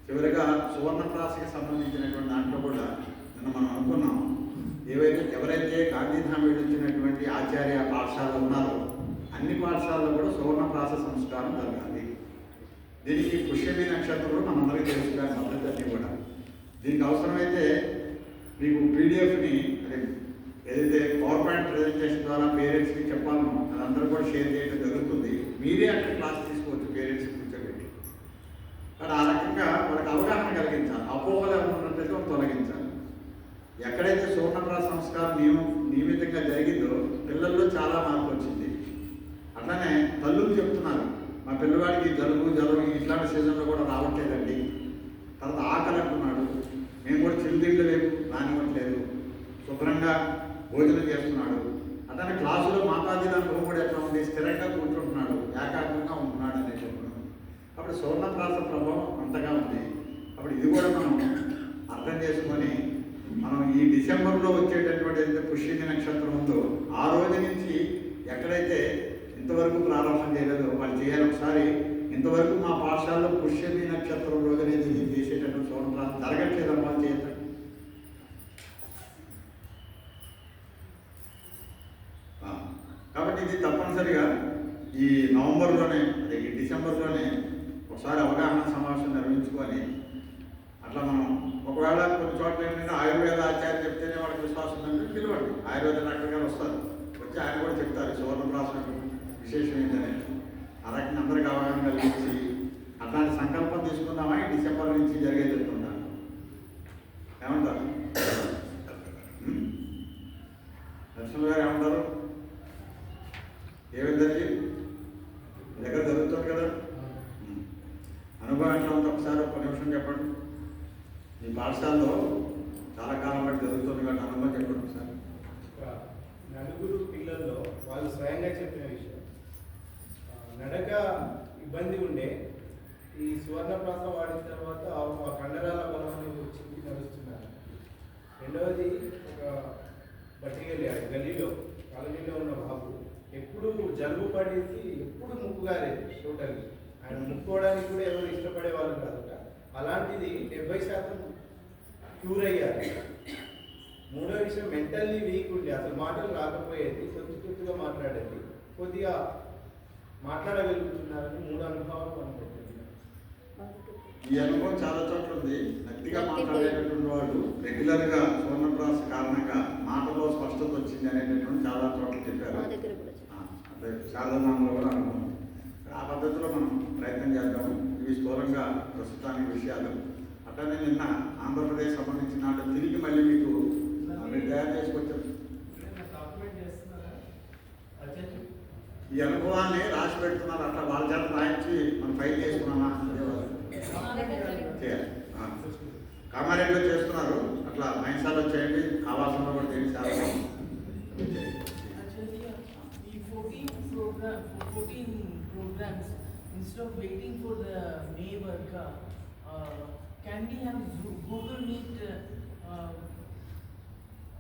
చివరిగా సువర్ణప్రాసకి సంబంధించినటువంటి దాంట్లో కూడా నిన్న మనం అనుకున్నాం, ఎవరైతే గాంధీధామ్ వెళ్ళొచ్చినటువంటి ఆచార్య పాఠశాలలు ఉన్నారో అన్ని పాఠశాలలో కూడా సువర్ణప్రాస సంస్కారం జరగాలి. దీనికి పుష్యమి నక్షత్రంలో మనందరికీ తెలుసుగా మద్దతు కూడా. దీనికి అవసరమైతే మీకు పీడిఎఫ్ని ఏదైతే పవర్ పాయింట్ ప్రజెంటేషన్ ద్వారా పేరెంట్స్కి చెప్పాలనో అదందరూ కూడా షేర్ చేయడం జరుగుతుంది. మీరే అక్కడ క్లాస్ తీసుకోవచ్చు పేరెంట్స్కి కూర్చోబెట్టి. కానీ ఆ రకంగా వాళ్ళకి అవగాహన కలిగించాలి, అపోహలు ఉన్నట్లయితే తొలగించాలి. ఎక్కడైతే సువర్ణప్రాస సంస్కారం నియమితంగా జరిగిందో పిల్లల్లో చాలా మార్పు వచ్చింది. అట్లానే తల్లులు చెప్తున్నారు, మా పిల్లవాడికి జలుబు ఇట్లాంటి సీజన్లో కూడా రావట్లేదండి. తర్వాత ఆకలి అంటున్నాడు, మేము కూడా చిరుతిళ్ళు లేవు రానివ్వట్లేదు, శుభ్రంగా భోజనం చేస్తున్నాడు. అతని క్లాసులో మాతాజీల అనుభవం కూడా ఎట్లా ఉంది, స్థిరంగా కూర్చుంటున్నాడు, ఏకాగ్రంగా ఉంటున్నాడు అనే చెప్పడం. అప్పుడు సువర్ణప్రాస ప్రభావం అంతగా ఉంది. అప్పుడు ఇది కూడా మనం అర్థం చేసుకొని మనం ఈ డిసెంబర్లో వచ్చేటటువంటి ఏదైతే పుష్యమి నక్షత్రం ఉందో ఆ రోజు నుంచి ఎక్కడైతే ఇంతవరకు ప్రారంభం చేయలేదో వాళ్ళు చేయాలి. ఒకసారి ఇంతవరకు మా పాఠశాలలో పుష్యమి నక్షత్రం రోజు అనేది చేసేటటువంటి సువర్ణప్రాస జరగట్లేదమ్మా చేయాలి. కాబట్టి ఇది తప్పనిసరిగా ఈ నవంబర్లోనే అదే ఈ డిసెంబర్లోనే ఒకసారి అవగాహన సమావేశం నిర్వహించుకొని అట్లా మనం ఒకవేళ కొన్ని చోట్ల ఏంటంటే ఆయుర్వేద ఆచార్య చెప్తేనే వాళ్ళకి విశ్వాసం ఉందంటే పిలవండి, ఆయుర్వేద డాక్టర్ గారు వస్తారు, వచ్చి ఆయన కూడా చెప్తారు సువర్ణప్రాస విశేషం ఏంటనే. ఆ రకంగా అందరికీ అవగాహన కలిగించి అట్లాంటి సంకల్పం తీసుకుందామా ఈ డిసెంబర్ నుంచి జరిగేటట్టున్నాను. ఏమంటారు నరసింహ గారు, ఏమంటారు? ఏమేమి జరిగి దగ్గర జరుగుతుంది కదా, అనుభవం ఎట్లా ఉంది ఒకసారి ఒక నిమిషం చెప్పండి. ఈ పాఠశాలలో చాలా కాలం బట్టి జరుగుతుంది కాబట్టి అనుభవం చెప్పండి ఒకసారి. నలుగురు పిల్లల్లో వాళ్ళు స్వయంగా చెప్పిన విషయం, నడక ఇబ్బంది ఉండే ఈ సువర్ణప్రాస వాడిన తర్వాత ఆ కండరాల బలం అనేది వచ్చి నడుస్తున్నారు. రెండవది ఒక గల్లీలో కాలనీలో ఉన్న బాబు ఎప్పుడు జలుబు పడేసి ఎప్పుడు ముక్కుగారేది టోటల్గా. ఆయన ముక్కుకోవడానికి కూడా ఎవరు ఇష్టపడేవాళ్ళు కాదు. అలాంటిది 70% క్యూర్ అయ్యారు. మూడో విషయం, మెంటల్లీ వీక్ ఉండి అసలు మాటలు రాకపోయేది, కొద్దిగా మాట్లాడేది, కొద్దిగా మాట్లాడగలుగుతున్నారని 3 అనుభవాలు అనుకుంటున్నారు. ఈ అనుభవం చాలా చోట్ల ఉంది. గట్టిగా మాట్లాడేటటువంటి వాళ్ళు రెగ్యులర్గా సువర్ణప్రాస కారణంగా మాటలో స్పష్టత వచ్చింది అనేటటువంటి చాలా చోట్ల చెప్పారు. అంటే శారదాంలో కూడా అనుభవం. ఆ పద్ధతిలో మనం ప్రయత్నం చేద్దాము. ఇవి స్థూలంగా ప్రస్తుతానికి విషయాలు. అట్లనే నిన్న ఆంధ్రప్రదేశ్ సంబంధించిన నాటి తిరిగి మళ్ళీ మీకు మీరు తయారు చేసుకొచ్చారు. ఈ అనుభవాన్ని రాసి పెడుతున్నారు, అట్లా వాళ్ళ చేత రాయించి మనం ఫైల్ చేసుకున్నామా చేయాలి. కామారెడ్డిలో చేస్తున్నారు, అట్లా మైన్సాలో చేయండి, కావాల్సిన కూడా చేయండి. చాలా 14 programs, instead of waiting for the May work, can we have Google Meet,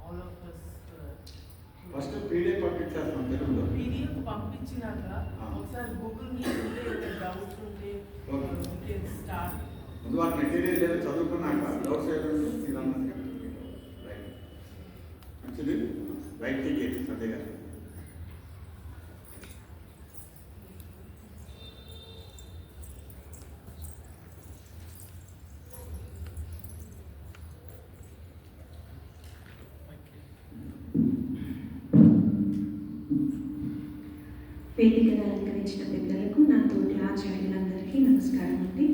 all of us? First PDF పంపించేస్తాం తెలుగులో. PDF పంపించినాక ఒకసారి గూగుల్ మీట్ ఉంటే డౌట్స్ ఉంటే స్టార్ట్. ముందు వాళ్ళ మెటీరియల్ ఏదో చదువుకున్నాక డౌట్స్ ఏదంటే ఇదన్నా రైట్ మంచిది. రైట్ టికెట్ సందే గారు. వేదికను అలంకరించిన పెద్దలకు, నా తోటి ఆచార్యులందరికీ నమస్కారం అండి.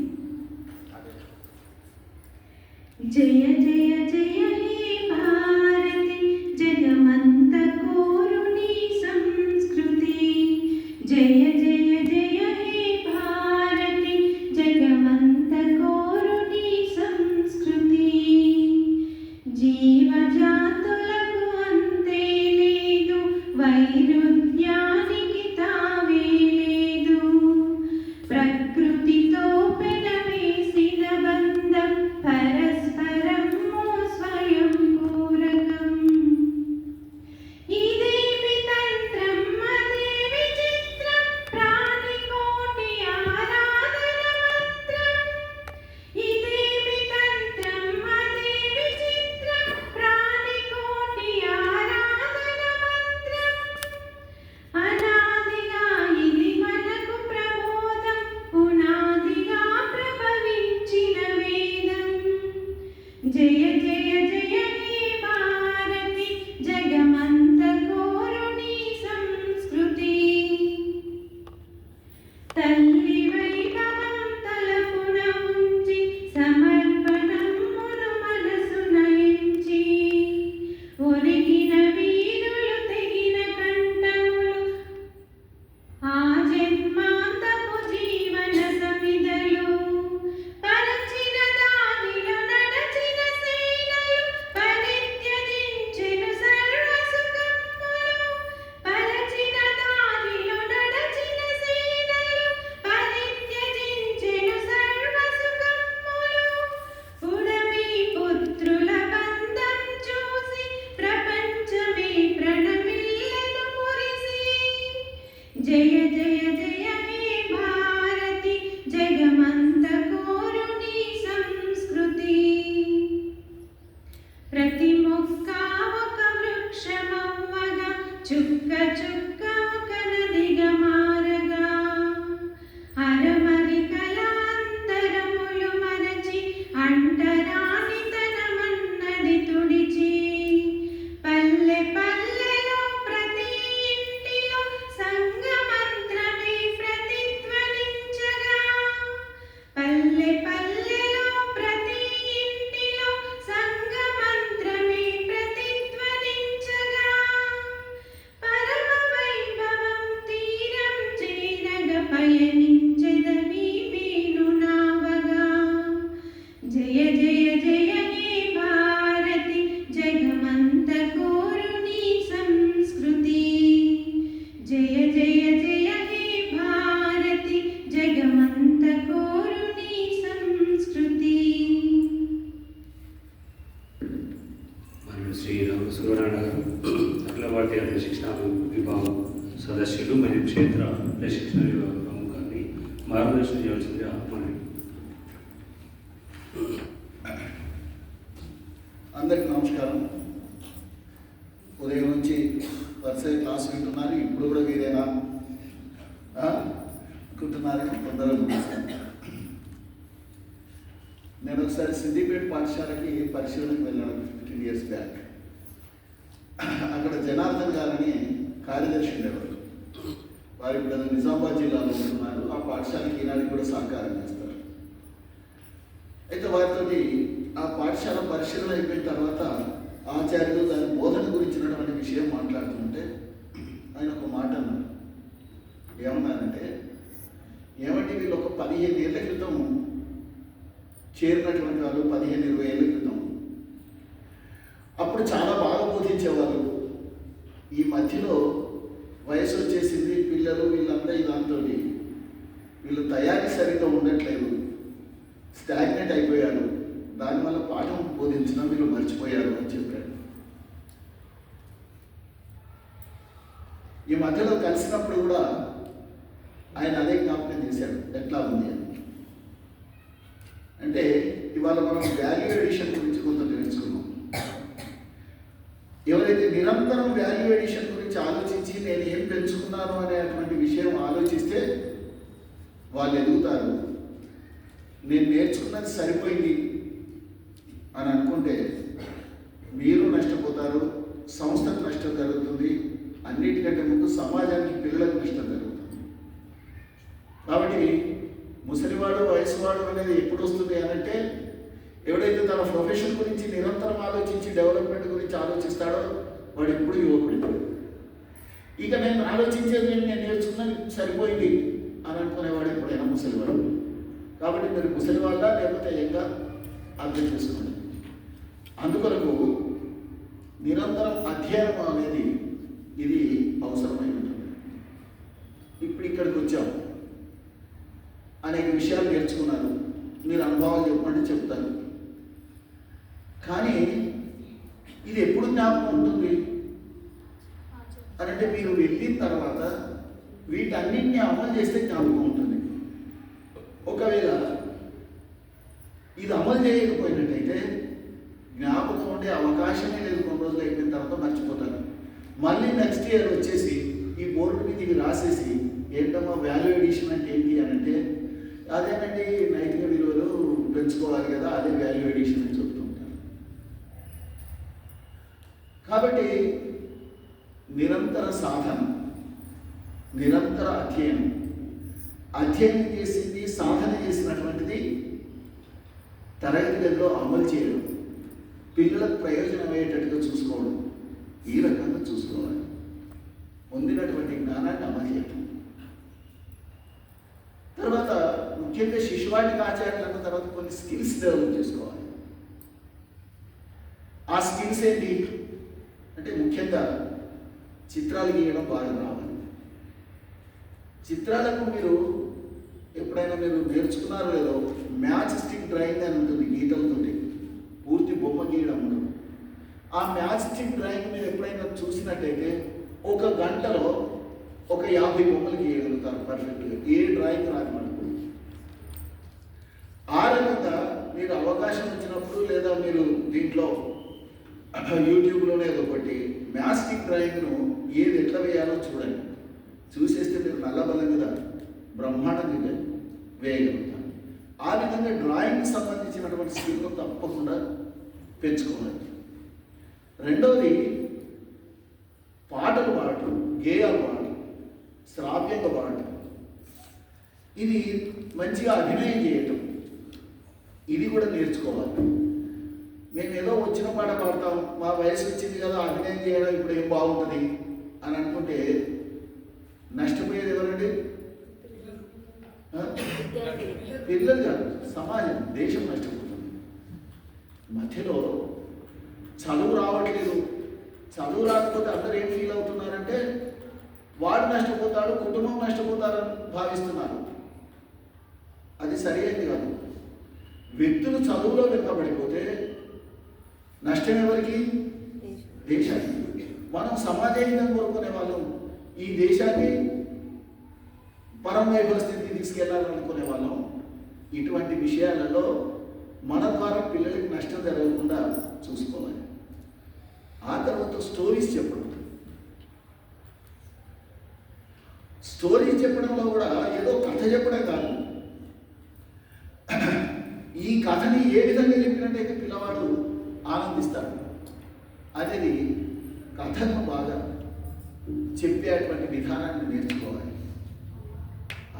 జయ జయ జయ హే భారతి, జగమంత కోరుని సంస్కృతి. జయ జయ జయ హే భారతి, జగమంత కోరుని సంస్కృతి. జీవజాతులకు అంతే లేదు, వైరుధ్యానికి తావే లేదు. ప్రకృతితో పెనవేసిన బంధం మార్గదర్శనం చేయవలసిందిగా మనం అందరికీ నమస్కారం. ఉదయం నుంచి వరుస క్లాస్ వింటున్నారు. ఇప్పుడు కూడా వీరేనా అనుకుంటున్నారని కొందరు. నేను ఒకసారి సిద్దిపేట పాఠశాలకి పరిశీలనకు వెళ్ళాను 15 years బ్యాక్. అక్కడ జనార్దన్ గారని కార్యదర్శి ఉండేవారు. వారు ఇప్పుడు నిజామాబాద్ జిల్లాలో ఉంటున్నారు. ఆ పాఠశాలకి ఈనాటికి కూడా సహకారం చేస్తారు. అయితే వారితోటి ఆ పాఠశాల పరిశీలన అయిపోయిన తర్వాత ఆచార్యులు దాని బోధన గురించినటువంటి విషయం మాట్లాడుతుంటే ఆయన ఒక మాట అన్నారు. ఏమన్నారంటే, ఏమంటే వీళ్ళు ఒక 15 ఏళ్ల క్రితం చేరినటువంటి వాళ్ళు, 15-20 ఏళ్ల క్రితం అప్పుడు చాలా బాగా బోధించేవారు. ఈ మధ్యలో వయసు వచ్చేసింది, పిల్లలు వీళ్ళంతా దాంతో వీళ్ళు తయారీ సరిగ్గా ఉండట్లేదు, స్టాగ్నెట్ అయిపోయారు, దానివల్ల పాఠం బోధించడం వీళ్ళు మర్చిపోయారు అని చెప్పాడు. ఈ మధ్యలో కలిసినప్పుడు కూడా ఆయన అదే జ్ఞాపకం చేశాడు, ఎట్లా ఉంది అని. అంటే ఇవాళ మనం వాల్యూ ఎడిషన్ గురించి కొంత తెలుసుకున్నాం. ఎవరైతే నిరంతరం వాల్యూ ఎడిషన్ గురించి ఆలోచించి నేను ఏం పెంచుకున్నాను అనేటువంటి విషయం ఆలోచిస్తే వాళ్ళు ఎదుగుతారు. నేను నేర్చుకున్నది సరిపోయింది అని అనుకుంటే మీరు నష్టపోతారు, సంస్థకు నష్టం జరుగుతుంది, అన్నిటికంటే ముందు సమాజానికి, పిల్లలకు నష్టం జరుగుతుంది. కాబట్టి ముసలివాడు, వయసువాడు అనేది ఎప్పుడు వస్తుంది అనంటే, ఎవడైతే తన ప్రొఫెషన్ గురించి నిరంతరం ఆలోచించి డెవలప్మెంట్ గురించి ఆలోచిస్తాడో వాడు ఎప్పుడు యువకుడు. ఇక నేను ఆలోచించేది నేను నేర్చుకున్నది సరిపోయింది అని అనుకునేవాడు ఎప్పుడైనా ముసలివాడు. కాబట్టి మీరు ముసలి వాళ్ళ లేకపోతే ఏంగా అర్థం చేసుకోండి. అందుకొరకు నిరంతరం అధ్యయనం అనేది ఇది అవసరమై ఉంటుంది. ఇప్పుడు ఇక్కడికి వచ్చాము, అనేక విషయాలు నేర్చుకున్నారు, మీరు అనుభవాలు చెప్పండి చెప్తారు. కానీ ఇది ఎప్పుడు జ్ఞాపకం ఉంటుంది అని అంటే, మీరు వెళ్ళిన తర్వాత వీటన్నింటినీ అమలు చేస్తే జ్ఞాపకం ఉంటుంది. ఒకవేళ ఇది అమలు చేయకపోయినట్టయితే జ్ఞాపకం ఉండే అవకాశమే లేదు. కొన్ని రోజులు అయిపోయిన తర్వాత మర్చిపోతారు. మళ్ళీ నెక్స్ట్ ఇయర్ వచ్చేసి ఈ బోర్డు మీద ఇది రాసేసి, ఏంటమ్మా వాల్యూ ఎడిషన్ అంటే ఏంటి అని అంటే, అదేనండి నైతిక విలువలు పెంచుకోవాలి కదా, అదే వాల్యూ ఎడిషన్ అని చెప్తూ ఉంటారు. కాబట్టి నిరంతర సాధన, నిరంతర అధ్యయనం, అధ్యయనం చేసింది, సాధన చేసినటువంటిది తరగతి గదిలో అమలు చేయడం, పిల్లలకు ప్రయోజనం అయ్యేటట్టుగా చూసుకోవడం, ఈ రకంగా చూసుకోవాలి. పొందినటువంటి జ్ఞానాన్ని అమలు చేయడం. తర్వాత ముఖ్యంగా శిశువాటిక ఆచార్యులు అన్న తర్వాత కొన్ని స్కిల్స్ డెవలప్ చేసుకోవాలి. ఆ స్కిల్స్ ఏంటి అంటే, ముఖ్యంగా చిత్రాలు గీయడం బాగా రావాలి. చిత్రాలకు మీరు ఎప్పుడైనా మీరు నేర్చుకున్నారో లేదో, మ్యాచ్ స్టిక్ డ్రాయింగ్ అని ఉంటుంది, గీతలతోటి పూర్తి బొమ్మ గీయడం ఉండదు. ఆ మ్యాచ్ స్టిక్ డ్రాయింగ్ మీరు ఎప్పుడైనా చూసినట్టయితే 1 గంటలో ఒక 50 బొమ్మలు గీయగలుగుతారు పర్ఫెక్ట్గా, ఏ డ్రాయింగ్ రాదు మనకు. ఆ రకంగా మీరు అవకాశం వచ్చినప్పుడు, లేదా మీరు దీంట్లో యూట్యూబ్లోనే ఒకటి మ్యాస్టిక్ డ్రాయింగ్ను ఏది ఎట్లా వేయాలో చూడండి. చూసేస్తే మీరు నల్లబలం మీద బ్రహ్మాండంగా వేయగలుగుతారు. ఆ విధంగా డ్రాయింగ్కి సంబంధించినటువంటి స్కిల్ను తప్పకుండా పెంచుకోవాలి. రెండవది పాటలు పాడటం, గేయాలు పాడటం, శ్రావ్యంగా పాడటం, ఇది మంచిగా అభినయం చేయటం, ఇది కూడా నేర్చుకోవాలి. మేము ఏదో వచ్చిన పాట పాడతాం, మా వయసు వచ్చింది కదా అభినయం చేయడం ఇప్పుడు ఏం బాగుంటుంది అని అనుకుంటే నష్టపోయేది ఎవరండి? పిల్లలు కాదు, సమాజం, దేశం నష్టపోతుంది. మధ్యలో చదువు రావట్లేదు, చదువు రాకపోతే అందరూ ఏం ఫీల్ అవుతున్నారంటే వాడు నష్టపోతాడు, కుటుంబం నష్టపోతారని భావిస్తున్నారు. అది సరైనది కాదు. వ్యక్తులు చదువులో వెనుకబడిపోతే నష్టం ఎవరికి? దేశానికి. మనం సమాజ హితం కోరుకునే వాళ్ళం, ఈ దేశాన్ని పరమవైభవ స్థితికి తీసుకెళ్లాలనుకునే వాళ్ళం. ఇటువంటి విషయాలలో మన ద్వారా పిల్లలకి నష్టం జరగకుండా చూసుకోవాలి. ఆ తర్వాత స్టోరీస్ చెప్పడం. స్టోరీస్ చెప్పడంలో కూడా ఏదో కథ చెప్పడం కాదు. ఈ కథని ఏ విధంగా చెప్పినట్టయితే పిల్లవాడు ఆనందిస్తాడు అనేది కథను బాగా చెప్పేటువంటి విధానాన్ని నేర్చుకోవాలి.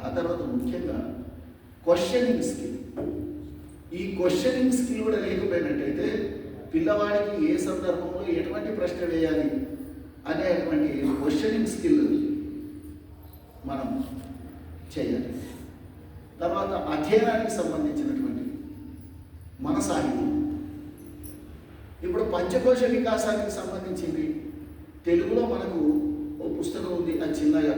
ఆ తర్వాత ముఖ్యంగా క్వశ్చనింగ్ స్కిల్. ఈ క్వశ్చనింగ్ స్కిల్ కూడా లేకపోయినట్టయితే పిల్లవాడికి ఏ సందర్భంలో ఎటువంటి ప్రశ్న వేయాలి అనేటువంటి క్వశ్చనింగ్ స్కిల్ మనం చేయాలి. తర్వాత అధ్యయనానికి సంబంధించినటువంటి మన సాహిత్యం. ఇప్పుడు పంచకోశ వికాసానికి సంబంధించింది తెలుగులో మనకు ఓ పుస్తకం ఉంది, అది చిన్నగా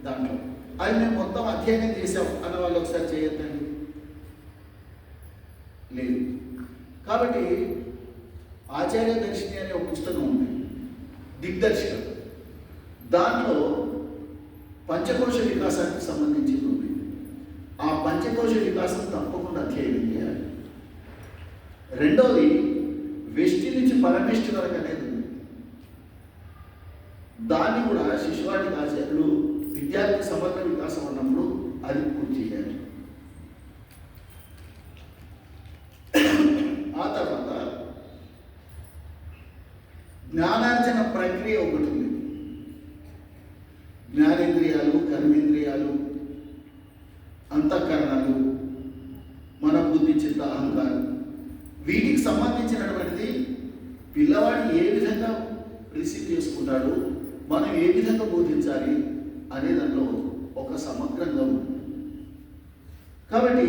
దాంట్లో అది మేము మొత్తం అధ్యయనం చేసాం అన్న వాళ్ళు ఒకసారి చేయొద్దండి. లేదు. కాబట్టి ఆచార్య దర్శిని అనే ఒక పుస్తకం ఉంది, దిగ్దర్శకం. దాంట్లో పంచకోశ వికాసానికి సంబంధించింది ఉంది. ఆ పంచకోశ వికాసం తప్పకుండా అధ్యయనం చేయాలి. రెండవది వెష్టి నుంచి పరమేష్టి వరకు అనేది ఉంది. దాన్ని కూడా శిశువాటిక ఆచార్యులు విద్యార్థి సమగ్ర వికాసం అన్నప్పుడు అది పూర్తి చేయాలి. ఆ తర్వాత జ్ఞానార్జన ప్రక్రియ ఒకటి ఉంది. జ్ఞానేంద్రియాలు, కర్మేంద్రియాలు, అంతఃకరణాలు, మన బుద్ధి, చిత్త, అహంకారం, వీటికి సంబంధించినటువంటిది పిల్లవాడు ఏ విధంగా రిసీవ్ చేసుకుంటాడు, మనం ఏ విధంగా బోధించాలి అనే దానిలో ఒక సమగ్రంగా ఉంది. కాబట్టి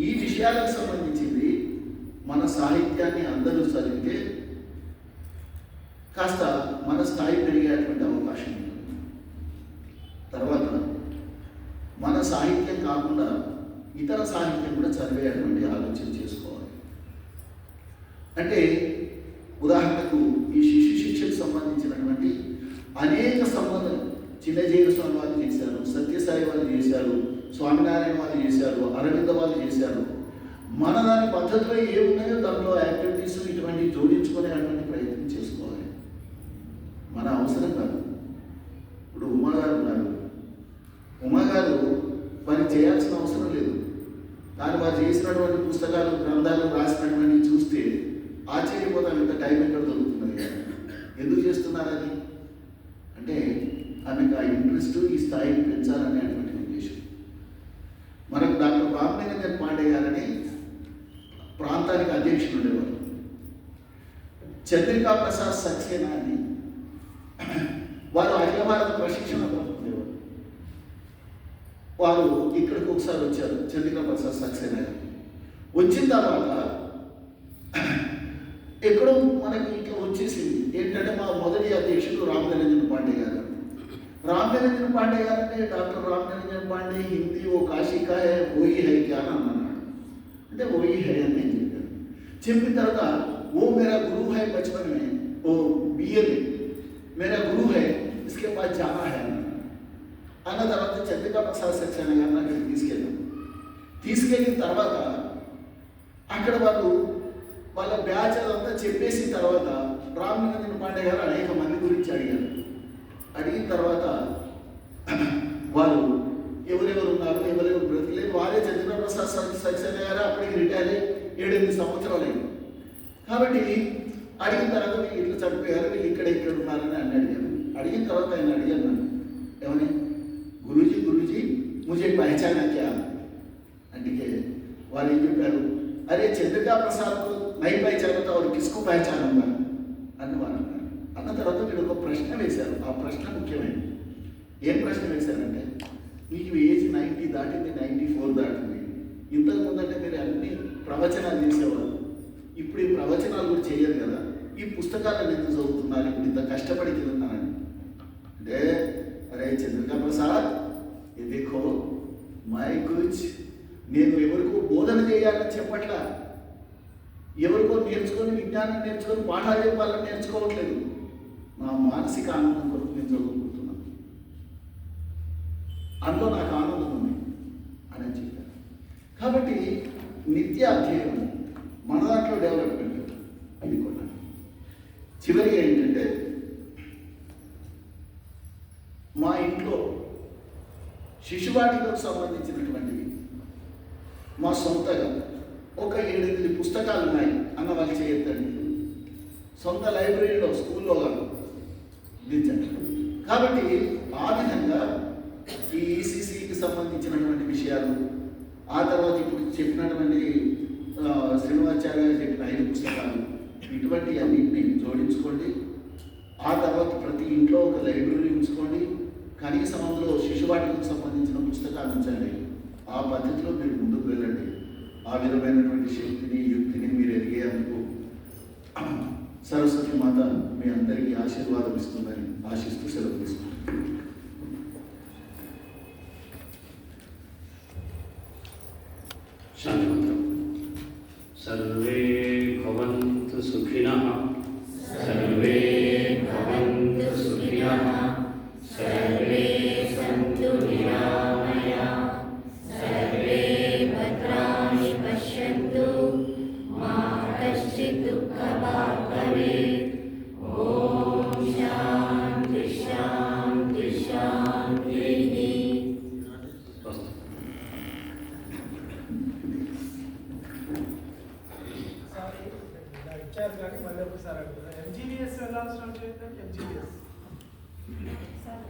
ఈ విషయాలకు సంబంధించింది మన సాహిత్యాన్ని అందరూ చదివితే కాస్త మన స్థాయి పెరిగేటువంటి అవకాశం ఉంటుంది. తర్వాత మన సాహిత్యం కాకుండా ఇతర సాహిత్యం కూడా చదివేటువంటి ఆలోచన చేసుకోవాలి. అంటే ఉదాహరణకు ఈ శిశు శిక్షకు సంబంధించినటువంటి అనేక సంబంధాలు చిన్నజీవ స్వామి వాళ్ళు చేశారు, సత్యసాయి వాళ్ళు చేశారు, స్వామినారాయణ వాళ్ళు చేశారు, అరవింద వాళ్ళు చేశారు. మన దాని పద్ధతిలో ఏమున్నాయో దాంట్లో యాక్టివిటీస్ ఇటువంటి జోడించుకునేటువంటి ప్రయత్నం చేసుకోవాలి. మన అవసరం కాదు. ఇప్పుడు ఉమాగారు ఉన్నారు, ఉమాగారు వారు చేయాల్సిన అవసరం లేదు. కానీ వారు చేసినటువంటి పుస్తకాలు, గ్రంథాలు రాసినటువంటి చూస్తే ఆశ్చర్యపోతాం, ఇంత టైం ఎక్కడ దొరుకుతున్నది, ఎందుకు చేస్తున్నారని. అంటే ఆమెకు ఆ ఇంట్రెస్ట్ ఈ స్థాయిని పెంచాలనేటువంటి ఉద్దేశం. మనకు డాక్టర్ రామనిరంజన్ పాండే గారని ప్రాంతానికి అధ్యక్షుడు ఉండేవారు. చంద్రికా ప్రసాద్ సక్సేనా అని వారు అఖిల భారత ప్రశిక్షణ పొందేవారు. వారు ఇక్కడికి ఒకసారి వచ్చారు, చంద్రికా ప్రసాద్ సక్సేనా గారు. వచ్చిన తర్వాత ఎక్కడో మనకి ఇట్లా వచ్చేసింది ఏంటంటే మా మొదటి అధ్యక్షుడు రామనిరంజన్ పాండే గారు. రామనిరంజన్ పాండే గారు అంటే డాక్టర్ రామనిరంజన్ పాండే హిందీ ఓ కాశికా హై ఓయి హై క్యా అని అన్నాడు. అంటే ఓయి హై అని నేను చెప్పాను. చెప్పిన తర్వాత ఓ మేరా గురువు హై బచపన్ మే, ఓ BA में मेरा गुरु है, इसके पास जाना है అన్న తర్వాత చంద్రికా ప్రసాద్ సక్సేనా గారిని అక్కడికి తీసుకెళ్ళిన తర్వాత అక్కడ వాళ్ళు వాళ్ళ బ్యాచ్ అదంతా చెప్పేసిన తర్వాత రామనిరంజన్ పాండే గారు అనేక మంది గురించి అడిగారు. అడిగిన తర్వాత వాళ్ళు ఎవరెవరు ఉన్నారు, ఎవరెవరు బ్రతిలేదు, వారే చంద్రికా ప్రసాద్ సక్సేనా గారు అప్పటికి రిటైర్ అయ్యి 7-8 సంవత్సరాలు అయింది. కాబట్టి అడిగిన తర్వాత వీళ్ళు ఇట్లా చనిపోయారు, వీళ్ళు ఇక్కడ ఉన్నారని అడిగాను. అడిగిన తర్వాత ఆయన అడిగాను నన్ను, ఏమని, గురూజీ గురూజీ ముझे पहचाना क्या అంటే వాళ్ళు ఏం చెప్పారు, అరే చంద్రికా ప్రసాద్ నై పహచానా తా और किसको पहचानूंगा అని వాళ్ళు అన్నారు. అన్న తర్వాత వీళ్ళు ఒక ప్రశ్న వేశారు. ఆ ప్రశ్న ముఖ్యమైనది. ఏం ప్రశ్న వేశారంటే, మీకు ఏజ్ 90 దాటింది, 94 దాటింది, ఇంతకు ముందంటే మీరు అన్ని ప్రవచనాలు చేసేవారు, ఇప్పుడు ఈ ప్రవచనాలు కూడా చేయరు కదా, ఈ పుస్తకాలను ఎందుకు చదువుతున్నారు, ఇప్పుడు ఇంత కష్టపడి చదువుతున్నారని. అంటే అరే చంద్రికా ప్రసాద్ ఇది దేఖో మై కుచ్ నేను ఎవరికో బోధన చేయాలని చెప్పట్లా, ఎవరికో నేర్చుకొని విజ్ఞానం నేర్చుకొని పాఠాలు చెప్పాలని నేర్చుకోవట్లేదు, నా మానసిక ఆనందం కొరకు నేను చదువుకుంటున్నాను, అందులో నాకు ఆనందం కాబట్టి నిత్య అధ్యయనం మన దాంట్లో డెవలప్మెంట్ ఇది కూడా. చివరిగా ఏంటంటే మా ఇంట్లో శిశువాటికకు సంబంధించినటువంటివి మా సొంతగా ఒక 7-8 పుస్తకాలు ఉన్నాయి అన్న వాళ్ళు చేయొద్దండి. సొంత లైబ్రరీలో స్కూల్లో కాదు దించండి. కాబట్టి ఆ విధంగా ఈ ఈసీసీకి సంబంధించినటువంటి విషయాలు, ఆ తర్వాత ఇప్పుడు చెప్పినటువంటి శ్రీనివాచార్య గారు చెప్పిన 5 పుస్తకాలు, ఇటువంటి అన్నింటినీ జోడించుకోండి. ఆ తర్వాత ప్రతి ఇంట్లో ఒక లైబ్రరీ ఉంచుకోండి. కనీసం అందులో శిశువాటికకు సంబంధించిన పుస్తకాలు ఉంచండి. ఆ పద్ధతిలో మీరు ముందుకు వెళ్ళండి. ఆ విధమైనటువంటి శక్తిని, యుక్తిని మీరు ఎదిగేందుకు సరస్వతి మాత మీ అందరికీ ఆశీర్వాదం ఇస్తుందని ఆశిస్తూ సెలవు తీసుకుంటాను. శాంతిమంత్రం. సర్వే భవంతు సుఖినః, సర్వే భవంతు సుఖినః, సర్వే సంతు నిరామయాః, సర్వే భద్రాణి పశ్యంతు, మా కశ్చిత్ దుఃఖభాగ్ భవేత్. ఓం శాంతి శాంతి శాంతిః. ఇచ్చారు కానీ మళ్ళీ ఒకసారి అడుగుతారు. ఎంజీబీఎస్ ఎలా స్టార్ట్ చేద్దాం? MGBS sir